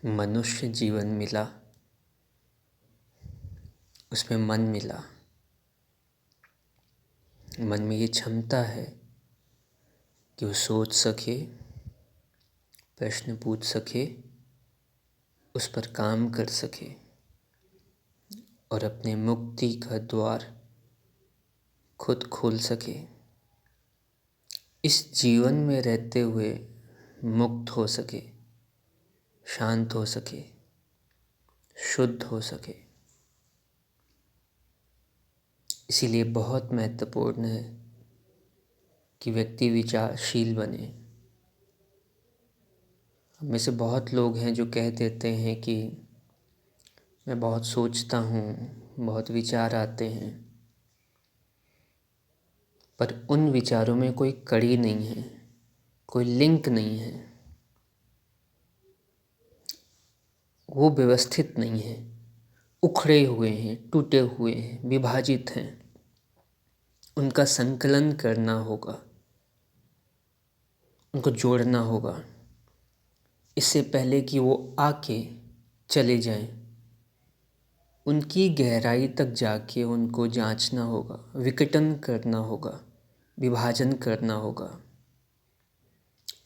मनुष्य जीवन मिला, उसमें मन मिला। मन में ये क्षमता है कि वो सोच सके, प्रश्न पूछ सके, उस पर काम कर सके और अपने मुक्ति का द्वार खुद खोल सके। इस जीवन में रहते हुए मुक्त हो सके, शांत हो सके, शुद्ध हो सके। इसीलिए बहुत महत्वपूर्ण है कि व्यक्ति विचारशील बने। हम में से बहुत लोग हैं जो कह देते हैं कि मैं बहुत सोचता हूँ, बहुत विचार आते हैं, पर उन विचारों में कोई कड़ी नहीं है, कोई लिंक नहीं है, वो व्यवस्थित नहीं है, उखड़े हुए हैं, टूटे हुए हैं, विभाजित हैं। उनका संकलन करना होगा, उनको जोड़ना होगा। इससे पहले कि वो आके चले जाएं, उनकी गहराई तक जाके उनको जांचना होगा, विघटन करना होगा, विभाजन करना होगा।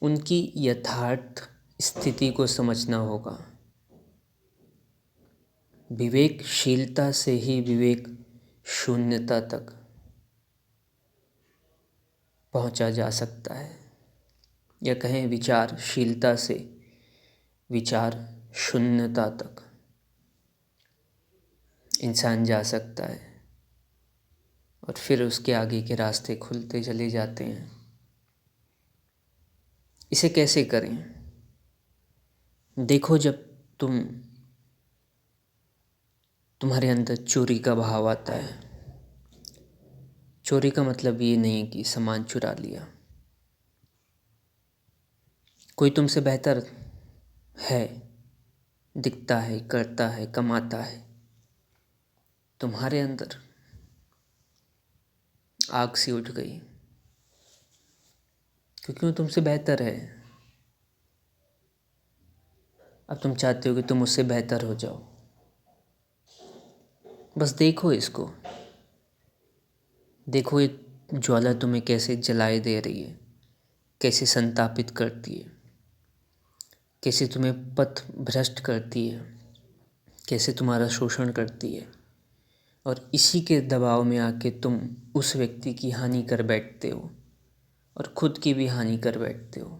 उनकी यथार्थ स्थिति को समझना होगा। विवेकशीलता से ही विवेक शून्यता तक पहुंचा जा सकता है, या कहें विचारशीलता से विचार शून्यता तक इंसान जा सकता है और फिर उसके आगे के रास्ते खुलते चले जाते हैं। इसे कैसे करें? देखो, जब तुम्हारे अंदर चोरी का भाव आता है, चोरी का मतलब ये नहीं कि सामान चुरा लिया। कोई तुमसे बेहतर है, दिखता है, करता है, कमाता है, तुम्हारे अंदर आग सी उठ गई क्योंकि वो तुमसे बेहतर है। अब तुम चाहते हो कि तुम उससे बेहतर हो जाओ। बस देखो इसको, देखो ये ज्वाला तुम्हें कैसे जलाए दे रही है, कैसे संतापित करती है, कैसे तुम्हें पथ भ्रष्ट करती है, कैसे तुम्हारा शोषण करती है। और इसी के दबाव में आके तुम उस व्यक्ति की हानि कर बैठते हो और खुद की भी हानि कर बैठते हो।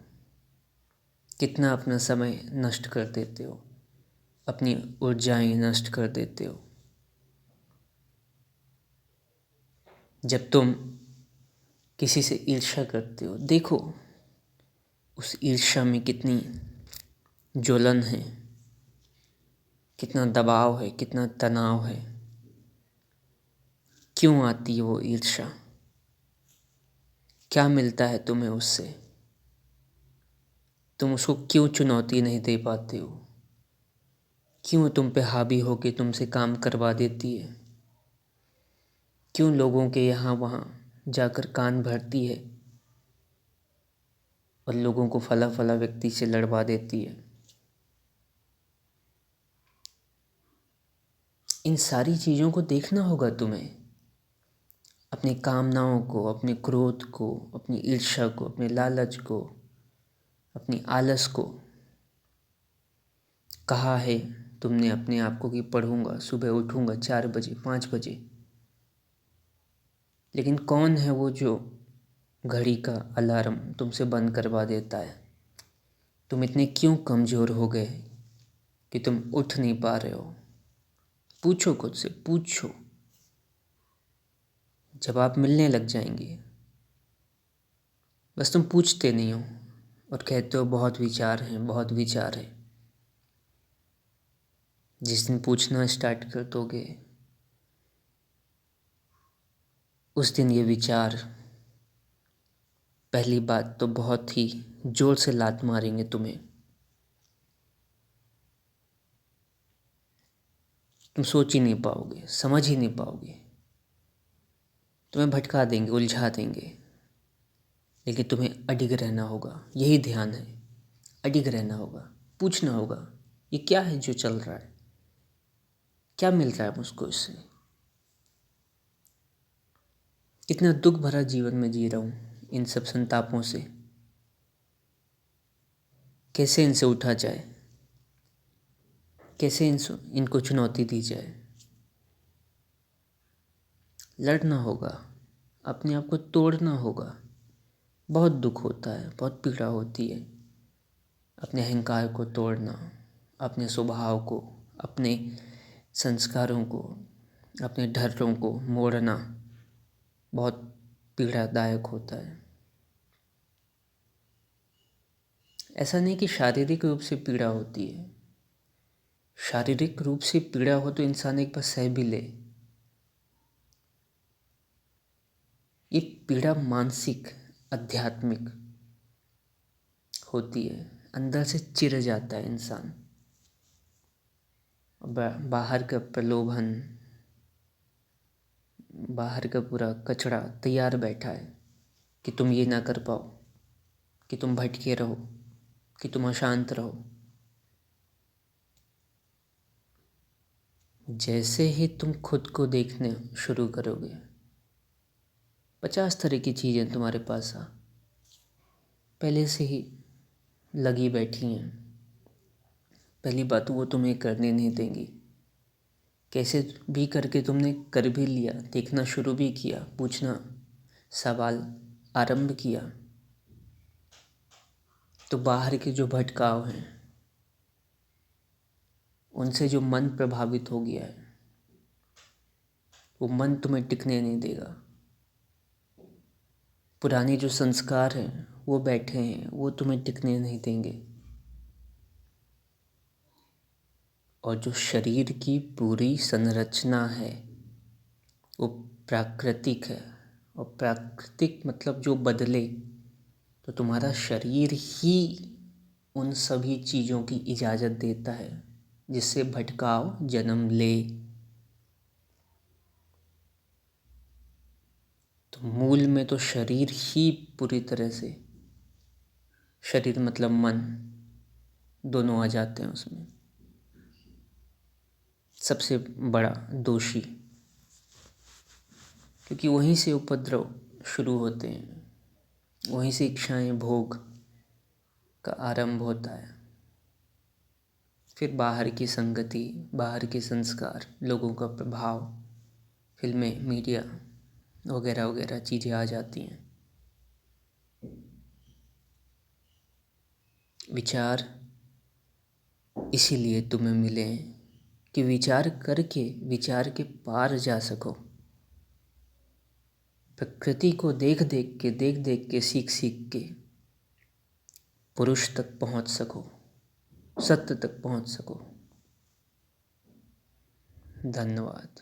कितना अपना समय नष्ट कर देते हो, अपनी ऊर्जाएं नष्ट कर देते हो। जब तुम किसी से ईर्ष्या करते हो, देखो उस ईर्ष्या में कितनी ज्वलन है, कितना दबाव है, कितना तनाव है। क्यों आती है वो ईर्ष्या? क्या मिलता है तुम्हें उससे? तुम उसको क्यों चुनौती नहीं दे पाते हो? क्यों तुम पे हावी होके तुमसे काम करवा देती है? क्यों लोगों के यहाँ वहाँ जाकर कान भरती है और लोगों को फला फला व्यक्ति से लड़वा देती है? इन सारी चीज़ों को देखना होगा तुम्हें, अपनी कामनाओं को, अपने क्रोध को, अपनी ईर्ष्या को, अपने लालच को, अपनी आलस को। कहा है तुमने अपने आप को कि पढ़ूंगा, सुबह उठूंगा 4 बजे 5 बजे, लेकिन कौन है वो जो घड़ी का अलार्म तुमसे बंद करवा देता है? तुम इतने क्यों कमज़ोर हो गए कि तुम उठ नहीं पा रहे हो? पूछो खुद से, पूछो। जवाब मिलने लग जाएंगे। बस तुम पूछते नहीं हो और कहते हो बहुत विचार हैं, बहुत विचार है। जिस दिन पूछना स्टार्ट कर दोगे, उस दिन ये विचार पहली बात तो बहुत ही जोर से लात मारेंगे तुम्हें। तुम सोच ही नहीं पाओगे, समझ ही नहीं पाओगे, तुम्हें भटका देंगे, उलझा देंगे। लेकिन तुम्हें अडिग रहना होगा, यही ध्यान है। अडिग रहना होगा, पूछना होगा, ये क्या है जो चल रहा है, क्या मिल रहा है मुझको इससे, कितना दुख भरा जीवन में जी रहा हूँ इन सब संतापों से, कैसे इनसे उठा जाए, कैसे इनको चुनौती दी जाए। लड़ना होगा, अपने आप को तोड़ना होगा। बहुत दुख होता है, बहुत पीड़ा होती है अपने अहंकार को तोड़ना, अपने स्वभाव को, अपने संस्कारों को, अपने डरों को मोड़ना बहुत पीड़ादायक होता है। ऐसा नहीं कि शारीरिक रूप से पीड़ा होती है, शारीरिक रूप से पीड़ा हो तो इंसान एक बार सह भी ले। ये पीड़ा मानसिक, आध्यात्मिक होती है, अंदर से चिर जाता है इंसान। बाहर का प्रलोभन, बाहर का पूरा कचरा तैयार बैठा है कि तुम ये ना कर पाओ, कि तुम भटके रहो, कि तुम अशांत रहो। जैसे ही तुम खुद को देखने शुरू करोगे, 50 तरह की चीज़ें तुम्हारे पास पहले से ही लगी बैठी हैं। पहली बात, वो तुम्हें करने नहीं देंगी। कैसे भी करके तुमने कर भी लिया, देखना शुरू भी किया, पूछना सवाल आरंभ किया, तो बाहर के जो भटकाव हैं, उनसे जो मन प्रभावित हो गया है, वो मन तुम्हें टिकने नहीं देगा। पुराने जो संस्कार हैं वो बैठे हैं, वो तुम्हें टिकने नहीं देंगे। और जो शरीर की पूरी संरचना है वो प्राकृतिक है, और प्राकृतिक मतलब जो बदले, तो तुम्हारा शरीर ही उन सभी चीज़ों की इजाज़त देता है जिससे भटकाव जन्म ले। तो मूल में तो शरीर ही पूरी तरह से, शरीर मतलब मन, दोनों आ जाते हैं उसमें। सबसे बड़ा दोषी, क्योंकि वहीं से उपद्रव शुरू होते हैं, वहीं से इच्छाएं भोग का आरंभ होता है। फिर बाहर की संगति, बाहर के संस्कार, लोगों का प्रभाव, फिल्में, मीडिया वगैरह वगैरह चीज़ें आ जाती हैं। विचार इसीलिए तुम्हें मिले कि विचार करके विचार के पार जा सको, प्रकृति को देख देख के सीख के पुरुष तक पहुंच सको, सत्य तक पहुंच सको। धन्यवाद।